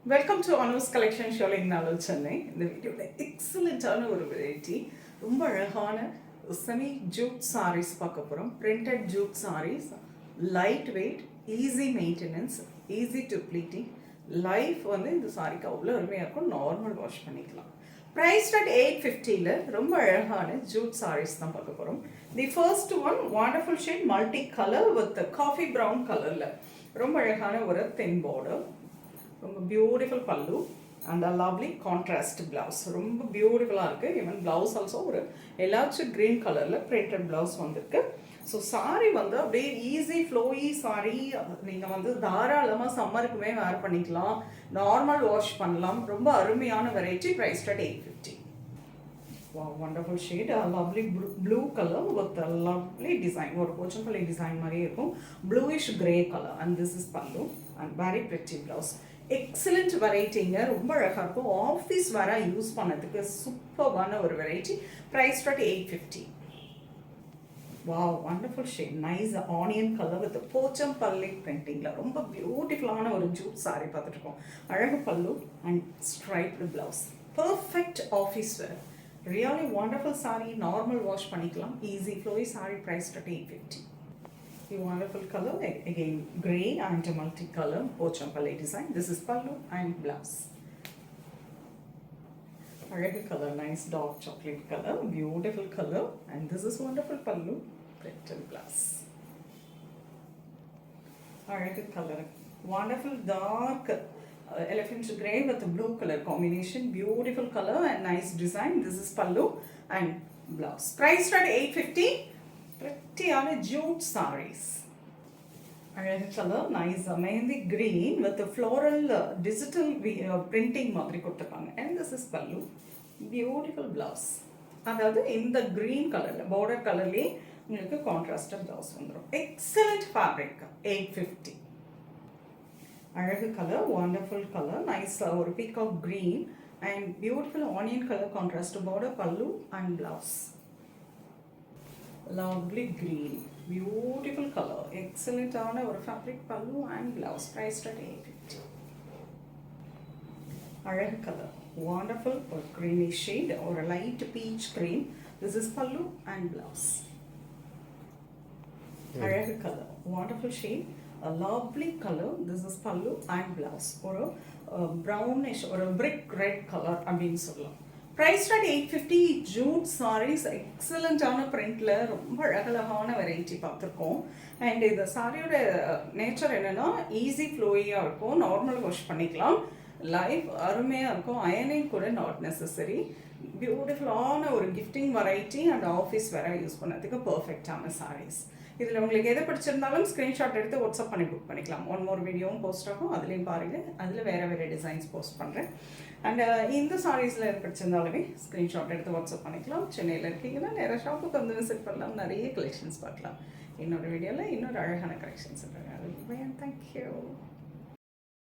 Welcome to Anu's collection Sholinganallur Chennai. இந்த வீடியோவில் எக்ஸலண்ட்டான ஒரு வெரைட்டி, ரொம்ப அழகான செமி ஜூட் சாரீஸ் பார்க்க போகிறோம். Printed jute saris, light weight, easy maintenance, easy to pleating. லைஃப் வந்து இந்த சாரிக்கு அவ்வளோ அருமையாக இருக்கும். நார்மல் வாஷ் பண்ணிக்கலாம். ப்ரைஸ் அட் 850 ரொம்ப அழகான ஜூட் சாரீஸ் தான் பார்க்க போகிறோம். The first one wonderful shade multi colour with coffee brown கலரில் ரொம்ப அழகான ஒரு தென் பார்டர், ரொம்ப beautiful pallu and a lovely contrast blouse. ரொம்ப பியூட்டிஃபுல்லாக இருக்குது. ஈவன் ப்ளவுஸ் ஆல்சோ ஒரு எல்லாச்சும் க்ரீன் கலரில் பிரிண்டட் ப்ளவுஸ் வந்திருக்கு. ஸோ சாரீ வந்து அப்படியே ஈஸி ஃப்ளோயி சாரீ. நீங்கள் வந்து தாராளமாக சம்மருக்குமே வேர் பண்ணிக்கலாம், நார்மல் வாஷ் பண்ணலாம். ரொம்ப அருமையான variety. Price at 850. Wow, wonderful shade, a lovely blue color with a lovely design. ஒரு போச்சம்பள்ளி டிசைன் மாதிரி இருக்கும். Bluish grey color and this is pallu and very pretty blouse. Excellent வெரைட்டிங்க, ரொம்ப அழகாக இருக்கும். ஆஃபீஸ் வர யூஸ் பண்ணதுக்கு சூப்பர்வான ஒரு variety. Price at 850. Wow, wonderful shade, nice onion colour with Pochampally பிரிண்டிங்கில் ரொம்ப பியூட்டிஃபுல்லான ஒரு ஜூட் சாரி பார்த்துட்ருக்கோம். அழகு பல்லு and striped blouse. Perfect office wear. Really wonderful saree, normal wash பண்ணிக்கலாம். Easy flowy saree priced at 850. The wonderful color, again grey and multicolor pochampalli design. This is pallu and blouse. Red color, nice dark chocolate color, beautiful color, and this is wonderful pallu, printed blouse. Red color, wonderful dark elephant grey with blue color combination, beautiful color and nice design. This is pallu and blouse. Price at 850. Pretty on a jute sarees. Red color, nice mehendi green with the floral digital printing மாதிரி கொடுத்திருக்காங்க. And this is pallu, beautiful blouse. அதாவது இந்த green கலர்ல border கலர்லயே உங்களுக்கு contrast blouse வந்துரும். Excellent fabric. 850. அழகு colour, wonderful color, nice ஒரு peacock green and beautiful onion color contrast border, pallu and blouse. Lovely green, beautiful color, excellent ஆன ஒரு fabric, pallu and blouse. Priced at 850. அழகு colour, wonderful ஒரு greenish shade or a light peach cream. This is pallu and blouse. அழகு colour, wonderful shade, a lovely color. This is pallu and blouse. ஒரு brownish ஒரு brick red color அப்படின்னு சொல்லலாம். Price at 850. jute sarees, எக்ஸலண்ட்டான பிரிண்ட்ல ரொம்ப அழகழகான variety பார்த்துருக்கோம். And இந்த சாரியோட நேச்சர் என்னன்னா ஈஸி ஃப்ளோயியாக இருக்கும், நார்மல் வாஷ் பண்ணிக்கலாம். லைஃப் அருமையாக இருக்கும். அயனிங் கூட நாட் நெசசரி. பியூட்டிஃபுல்லான ஒரு கிஃப்டிங் வெரைட்டி அண்ட் ஆஃபீஸ் வேற யூஸ் பண்ணதுக்கு பர்ஃபெக்டான சாரீஸ். இதில் உங்களுக்கு எதை பிடிச்சிருந்தாலும் ஸ்க்ரீன்ஷாட் எடுத்து வாட்ஸ்அப் பண்ணி புக் பண்ணிக்கலாம். ஒன் மோர் வீடியோவும் போஸ்ட் ஆகும், அதுலேயும் பாருங்கள். அதில் வேறு டிசைன்ஸ் போஸ்ட் பண்ணுறேன். அண்ட் இந்த சாரீஸில் எது பிடிச்சிருந்தாலுமே ஸ்க்ரீன்ஷாட் எடுத்து வாட்ஸ்அப் பண்ணிக்கலாம். சென்னையில் இருக்கீங்கன்னா நேராக ஷாப்புக்கு வந்து விசிட் பண்ணலாம், நிறைய கலெக்ஷன்ஸ் பார்க்கலாம். இன்னொரு வீடியோவில் இன்னொரு அழகான கலெக்ஷன்ஸ் இருக்காங்க. தேங்க்யூ.